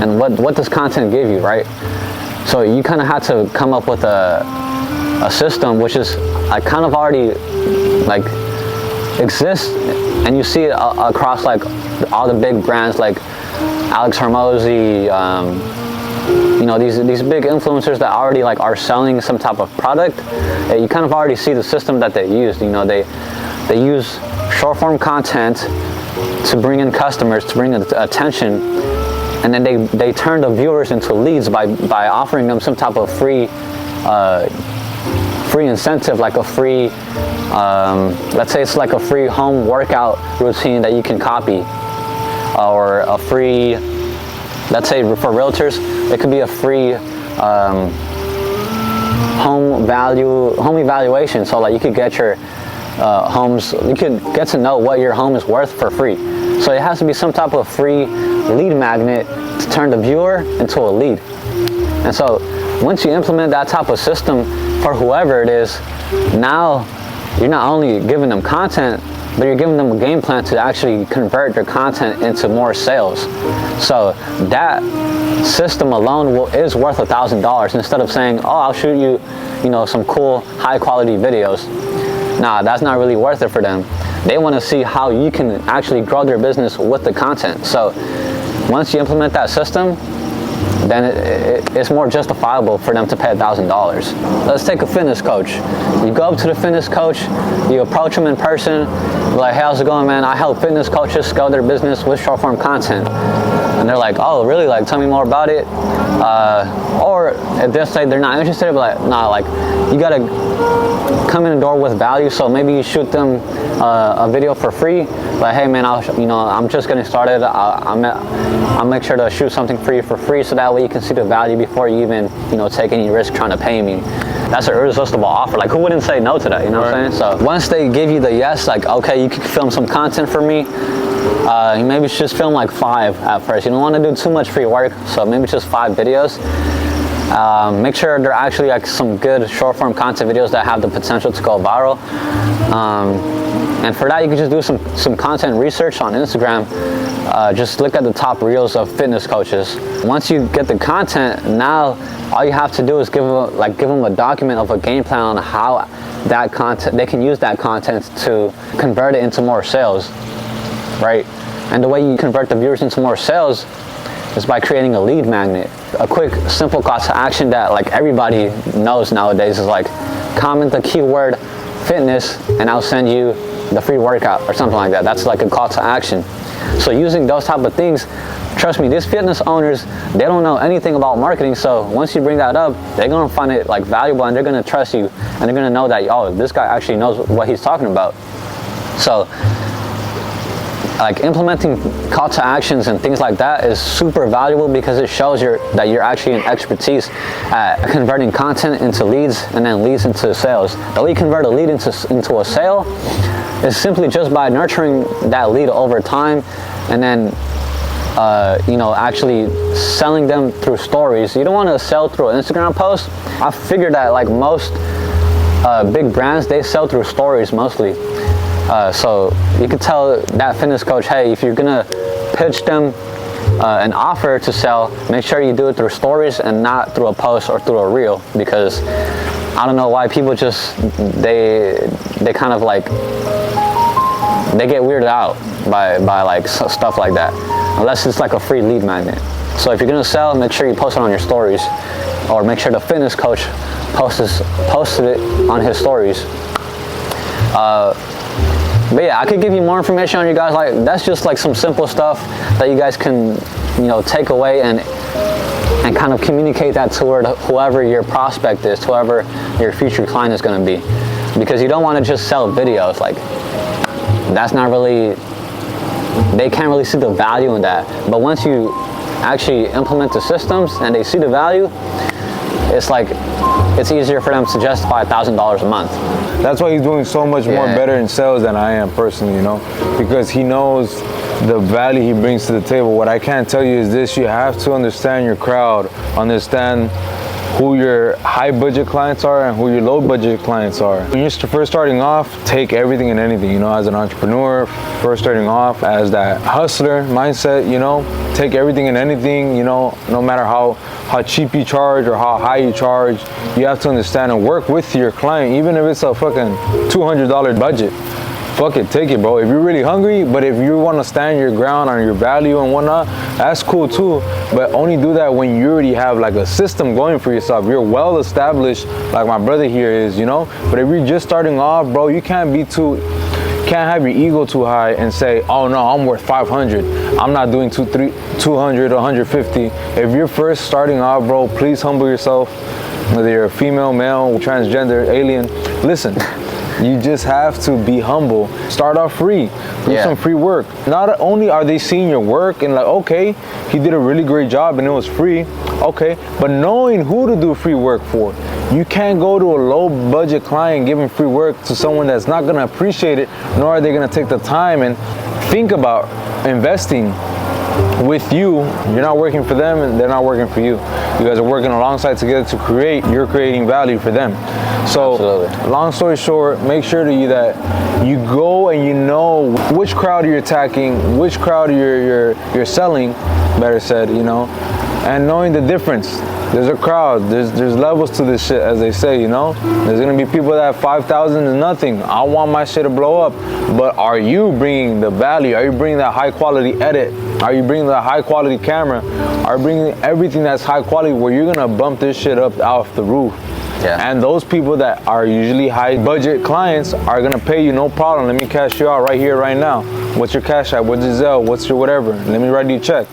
And what does content give you, right? So you kind of have to come up with a system which is kind of already like exists, and you see it across like all the big brands like Alex Hormozy, you know, these big influencers that already like are selling some type of product. You kind of already see the system that they use. You know, they use short form content to bring in customers, to bring in attention, and then they turn the viewers into leads by offering them some type of free incentive, like a free let's say it's like a free home workout routine that you can copy, or a free, let's say for realtors, it could be a free home evaluation. So like you could get your you could get to know what your home is worth for free. So it has to be some type of free lead magnet to turn the viewer into a lead. And so once you implement that type of system for whoever it is, now you're not only giving them content, but you're giving them a game plan to actually convert their content into more sales. So that system alone is worth $1,000, instead of saying, oh, I'll shoot you, you know, some cool high quality videos. Nah, that's not really worth it for them. They want to see how you can actually grow their business with the content. So once you implement that system, then it's more justifiable for them to pay $1,000. Let's take a fitness coach. You go up to the fitness coach, you approach them in person, like, hey, how's it going, man? I help fitness coaches scale their business with short form content. And they're like, oh, really? Like, tell me more about it. Or if they say they're not interested, but like, nah, like, you gotta come in the door with value. So maybe you shoot them a video for free. Like, hey man, I'm just getting started. I'll make sure to shoot something for you for free, so that way you can see the value before you even, take any risk trying to pay me. That's an irresistible offer. Like, who wouldn't say no to that? You know what I'm saying? So once they give you the yes, like, okay, you can film some content for me. Maybe just film like 5 at first. You don't want to do too much free work, so maybe just 5 videos. Make sure they're actually like some good short form content videos that have the potential to go viral. And for that, you can just do some content research on Instagram. Just look at the top reels of fitness coaches. Once you get the content, now all you have to do is give them a document of a game plan on how that content, they can use that content to convert it into more sales, right? And the way you convert the viewers into more sales is by creating a lead magnet. A quick, simple call to action that like everybody knows nowadays is like, comment the keyword fitness and I'll send you the free workout or something like that. That's like a call to action. So using those type of things, trust me, these fitness owners, they don't know anything about marketing. So once you bring that up, they're gonna find it like valuable, and they're gonna trust you, and they're gonna know that, oh, this guy actually knows what he's talking about. So like implementing call to actions and things like that is super valuable, because it shows that you're actually an expertise at converting content into leads, and then leads into sales. The way you convert a lead into a sale is simply just by nurturing that lead over time, and then actually selling them through stories. You don't want to sell through an Instagram post. I figured that like most big brands, they sell through stories mostly. So you could tell that fitness coach, hey, if you're gonna pitch them an offer to sell, make sure you do it through stories and not through a post or through a reel, because I don't know why people just, they kind of like, they get weirded out by like stuff like that, unless it's like a free lead magnet. So if you're gonna sell, make sure you post it on your stories, or make sure the fitness coach posted it on his stories. But yeah, I could give you more information on you guys. Like, that's just like some simple stuff that you guys can, take away and kind of communicate that toward whoever your prospect is, whoever your future client is going to be. Because you don't want to just sell videos. Like, that's not really, they can't really see the value in that. But once you actually implement the systems and they see the value, it's like, it's easier for them to justify $1,000 a month. That's why he's doing so much more better in sales than I am personally, because he knows the value he brings to the table. What I can't tell you is this: you have to understand your crowd, understand who your high budget clients are and who your low budget clients are. When you're first starting off, take everything and anything, as an entrepreneur, first starting off as that hustler mindset, take everything and anything, no matter how cheap you charge or how high you charge, you have to understand and work with your client, even if it's a fucking $200 budget. Fuck it, take it, bro. If you're really hungry, but if you want to stand your ground on your value and whatnot, that's cool too. But only do that when you already have like a system going for yourself. You're well established, like my brother here is, But if you're just starting off, bro, you can't have your ego too high and say, oh no, I'm worth 500. I'm not doing 200, 150. If you're first starting off, bro, please humble yourself. Whether you're a female, male, transgender, alien, listen. You just have to be humble. Start off free. Do some free work. Not only are they seeing your work and like, okay, he did a really great job and it was free, okay, but knowing who to do free work for. You can't go to a low budget client giving free work to someone that's not gonna appreciate it, nor are they gonna take the time and think about investing with you. You're not working for them and they're not working for you. You guys are working alongside together to you're creating value for them. So absolutely. Long story short, make sure that you go and you know which crowd you're attacking, which crowd you're selling, better said, and knowing the difference. There's a crowd, there's levels to this shit, as they say, There's gonna be people that have 5,000 is nothing. I want my shit to blow up. But are you bringing the value? Are you bringing that high quality edit? Are you bringing the high quality camera? Are you bringing everything that's high quality where you're gonna bump this shit up off the roof? Yeah. And those people that are usually high budget clients are gonna pay you no problem. Let me cash you out right here, right now. What's your cash app? What's your Zelle? What's your whatever? Let me write you a check.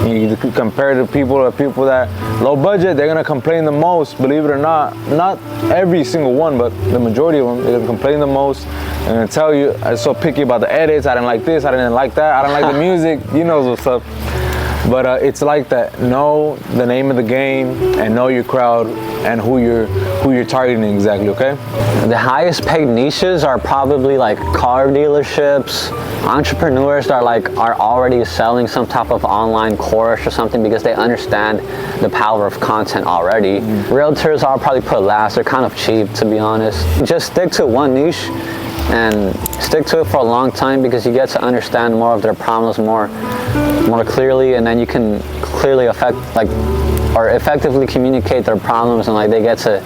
You compare the people that low budget, they're gonna complain the most, believe it or not. Not every single one, but the majority of them, they're gonna complain the most. They're gonna tell you, I'm so picky about the edits, I didn't like this, I didn't like that, I don't like the music, what's up. But it's like that. Know the name of the game and know your crowd and who you're targeting exactly, okay? The highest paid niches are probably like car dealerships, entrepreneurs that are already selling some type of online course or something because they understand the power of content already. Realtors I'll probably put last. They're kind of cheap, to be honest. Just stick to one niche and stick to it for a long time, because you get to understand more of their problems more clearly, and then you can clearly effectively communicate their problems, and they get to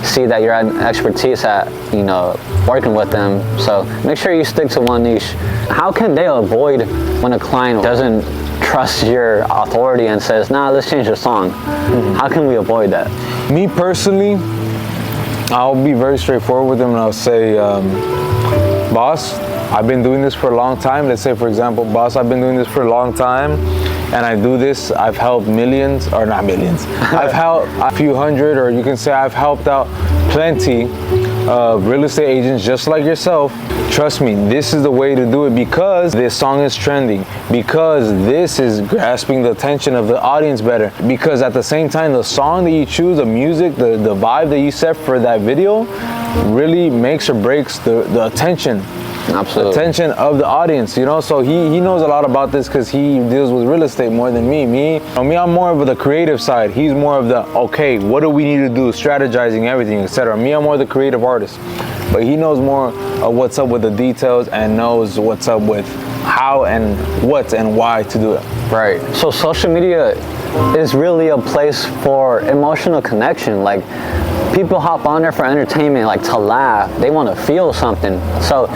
see that you're an expertise at working with them. So make sure you stick to one niche. How can they avoid when a client doesn't trust your authority and says, nah, let's change the song? How can we avoid that? Me personally, I'll be very straightforward with them and I'll say, boss, I've been doing this for a long time. Let's say, for example, boss, I've been doing this for a long time, and I do this. I've helped millions, or not millions. I've helped a few hundred, or you can say I've helped out plenty of real estate agents just like yourself. Trust me, this is the way to do it, because this song is trending, because this is grasping the attention of the audience better, because at the same time, the song that you choose, the music, the vibe that you set for that video really makes or breaks the attention. Absolutely. Attention of the audience, you know. So he knows a lot about this because he deals with real estate more than me. I'm more of the creative side. He's more of the, okay, what do we need to do, strategizing everything, etc. Me, I'm more the creative artist, but he knows more of what's up with the details and knows what's up with how and what and why to do it. Right. So social media is really a place for emotional connection. Like, people hop on there for entertainment, like to laugh. They want to feel something. So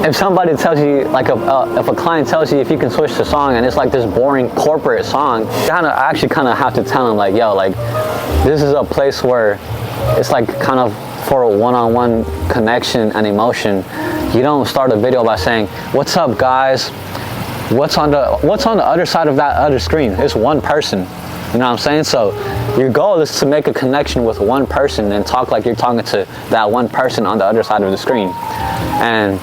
if somebody tells you, like if a client tells you if you can switch the song and it's like this boring corporate song, you actually kind of have to tell them, like, yo, like, this is a place where it's like kind of for a one-on-one connection and emotion. You don't start a video by saying, what's up, guys? What's on the other side of that other screen? It's one person. You know what I'm saying? So your goal is to make a connection with one person and talk like you're talking to that one person on the other side of the screen. And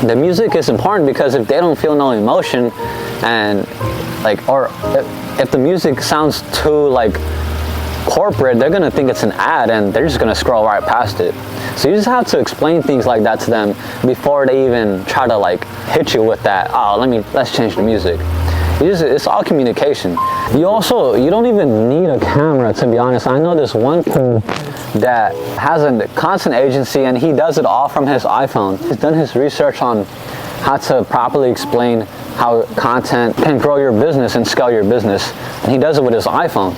the music is important, because if they don't feel no emotion, and like, or if the music sounds too like corporate, they're gonna think it's an ad and they're just gonna scroll right past it. So you just have to explain things like that to them before they even try to like hit you with that, oh, let's change the music. It's all communication. You don't even need a camera, to be honest. I know this one kid that has a content agency, and he does it all from his iPhone. He's done his research on how to properly explain how content can grow your business and scale your business, and he does it with his iPhone.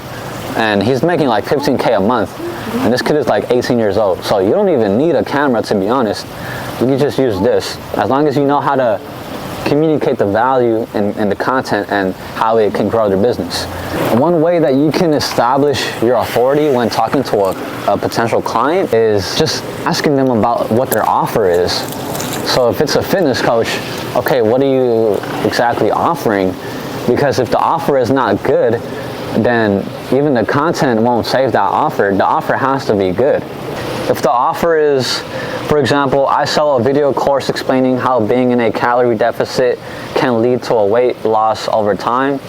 And he's making like 15K a month, and this kid is like 18 years old. So you don't even need a camera, to be honest. You can just use this, as long as you know how to communicate the value in the content and how it can grow their business. One way that you can establish your authority when talking to a potential client is just asking them about what their offer is. So if it's a fitness coach, okay, what are you exactly offering? Because if the offer is not good, then even the content won't save that offer. The offer has to be good. If the offer is, for example, I sell a video course explaining how being in a calorie deficit can lead to a weight loss over time,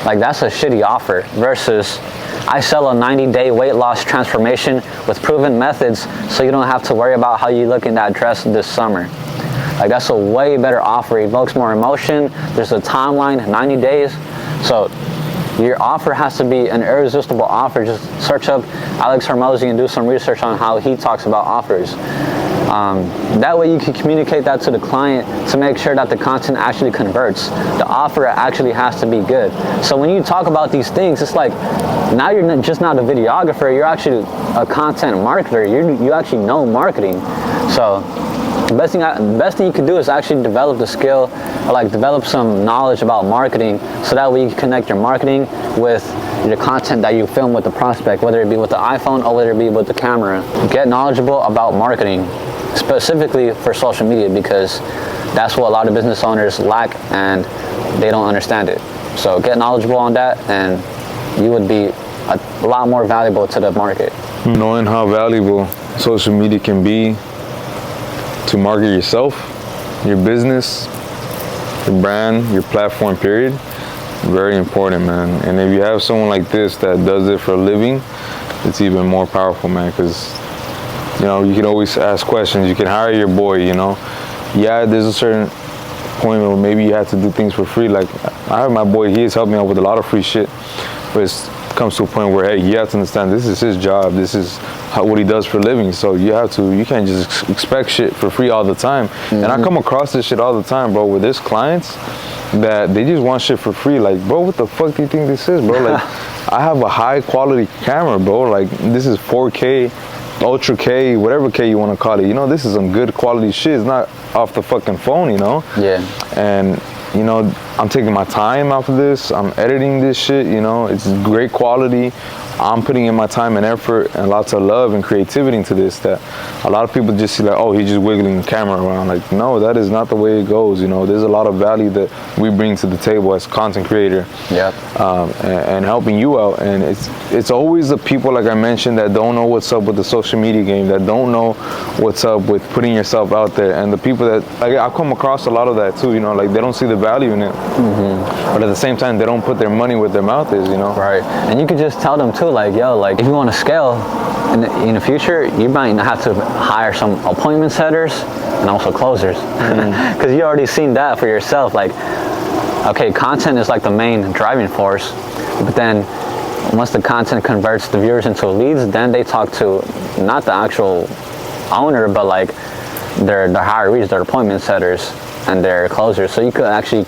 like, that's a shitty offer, versus I sell a 90-day weight loss transformation with proven methods so you don't have to worry about how you look in that dress this summer. Like, that's a way better offer. It evokes more emotion. There's a timeline, 90 days. So your offer has to be an irresistible offer. Just search up Alex Hormozi and do some research on how he talks about offers. That way you can communicate that to the client to make sure that the content actually converts. The offer actually has to be good. So when you talk about these things, it's like, now you're just not a videographer, you're actually a content marketer. You actually know marketing. So the best thing you can do is actually develop the skill, or like develop some knowledge about marketing, so that way you can connect your marketing with the content that you film with the prospect, whether it be with the iPhone or whether it be with the camera. Get knowledgeable about marketing, specifically for social media, because that's what a lot of business owners lack and they don't understand it. So get knowledgeable on that, and you would be a lot more valuable to the market. Knowing how valuable social media can be to market yourself, your business, your brand, your platform, period. Very important, man. And if you have someone like this that does it for a living, it's even more powerful, man, because, you know, you can always ask questions. You can hire your boy, you know. Yeah, there's a certain point where maybe you have to do things for free. Like, I have my boy, he has helped me out with a lot of free shit, but it comes to a point where, hey, you have to understand this is his job. This is what he does for a living. So you can't just expect shit for free all the time. And I come across this shit all the time, bro, with his clients that they just want shit for free. Like, bro, what the fuck do you think this is, bro? Like, I have a high quality camera, bro. Like, this is 4K, Ultra K, whatever K you want to call it. You know, this is some good quality shit. It's not off the fucking phone, you know? Yeah. And, you know, I'm taking my time off of this. I'm editing this shit, you know. It's great quality. I'm putting in my time and effort and lots of love and creativity into this that a lot of people just see like, oh, he's just wiggling the camera around. Like, no, that is not the way it goes. You know, there's a lot of value that we bring to the table as content creator. Yeah. And helping you out. And it's always the people, like I mentioned, that don't know what's up with the social media game, that don't know what's up with putting yourself out there. And the people that, like, I've come across a lot of that too, you know, like they don't see the value in it. But at the same time, they don't put their money where their mouth is, you know. Right. And you could just tell them too, like, yo, like if you want to scale in the future, you might have to hire some appointment setters and also closers, because you already seen that for yourself. Like, okay, content is like the main driving force, but then once the content converts the viewers into leads, then they talk to not the actual owner, but like their hirees, their appointment setters and their closers. So you could actually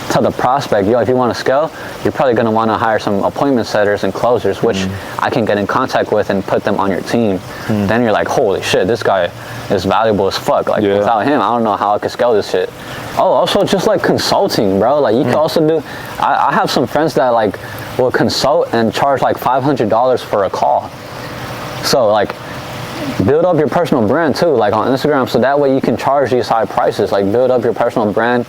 tell the prospect, yo, if you want to scale, you're probably going to want to hire some appointment setters and closers, which I can get in contact with and put them on your team. Then you're like, holy shit, this guy is valuable as fuck. Like, without him, I don't know how I could scale this shit. Oh, also just like consulting, bro. Like, you can also do, I have some friends that like will consult and charge like $500 for a call. So like, build up your personal brand too, like on Instagram, so that way you can charge these high prices. Like, build up your personal brand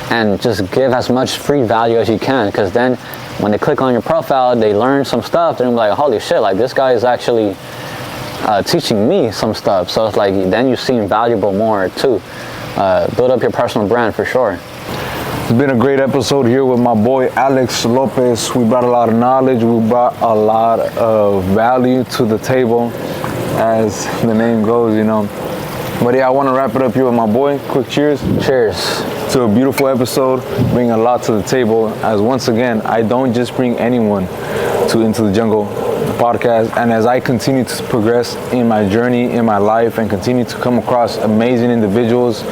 and just give as much free value as you can, because then when they click on your profile, they learn some stuff, they're like, holy shit, like this guy is actually teaching me some stuff. So it's like, then you seem valuable more too. Build up your personal brand for sure. It's been a great episode here with my boy Alex Lopez. We brought a lot of knowledge, we brought a lot of value to the table, as the name goes, you know. But yeah, I want to wrap it up here with my boy. Quick cheers. Cheers to a beautiful episode, bring a lot to the table, as once again, I don't just bring anyone to Into the Jungle podcast. And as I continue to progress in my journey, in my life, and continue to come across amazing individuals,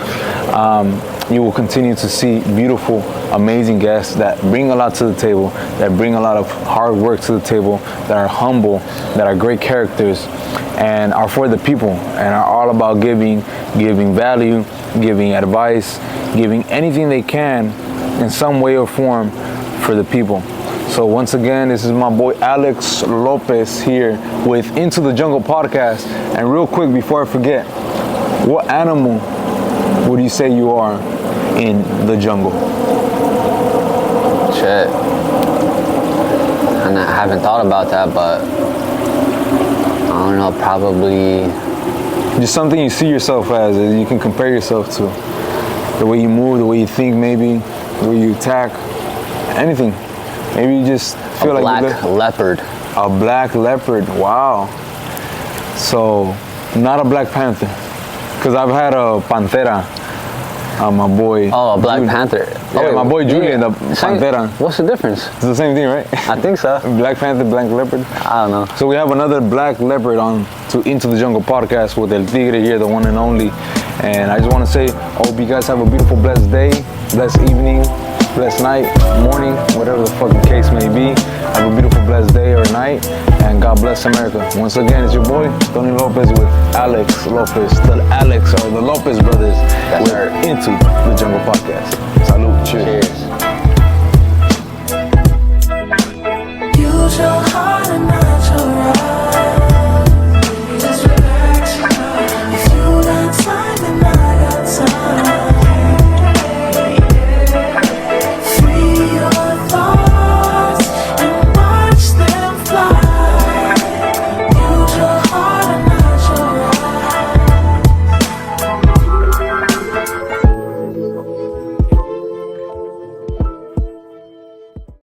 you will continue to see beautiful, amazing guests that bring a lot to the table, that bring a lot of hard work to the table, that are humble, that are great characters, and are for the people, and are all about giving value, giving advice, giving anything they can in some way or form for the people. So once again, this is my boy Alex Lopez here with Into the Jungle podcast. And real quick, before I forget, what animal would you say you are in the jungle? Shit. And I haven't thought about that, but I don't know, probably just something you see yourself as, that you can compare yourself to. The way you move, the way you think, maybe the way you attack, anything. Maybe you just feel like a black leopard. A black leopard. Wow. So not a Black Panther, because I've had a Pantera. My boy. Oh, a Black Julian. Panther. Yeah, Oh, my boy Julian, the same, Pantera. What's the difference? It's the same thing, right? I think so. Black Panther, Black Leopard. I don't know. So we have another Black Leopard on to Into the Jungle podcast with El Tigre here, the one and only. And I just want to say, I hope you guys have a beautiful, blessed day, blessed evening, blessed night, morning, whatever the fucking case may be. Have a beautiful, blessed day or night, and God bless America. Once again, it's your boy, Tony Lopez with Alex Lopez, the Alex or the Lopez brothers. We're Into the Jungle podcast. Salud. Cheers. Cheers. Use your heart and mind.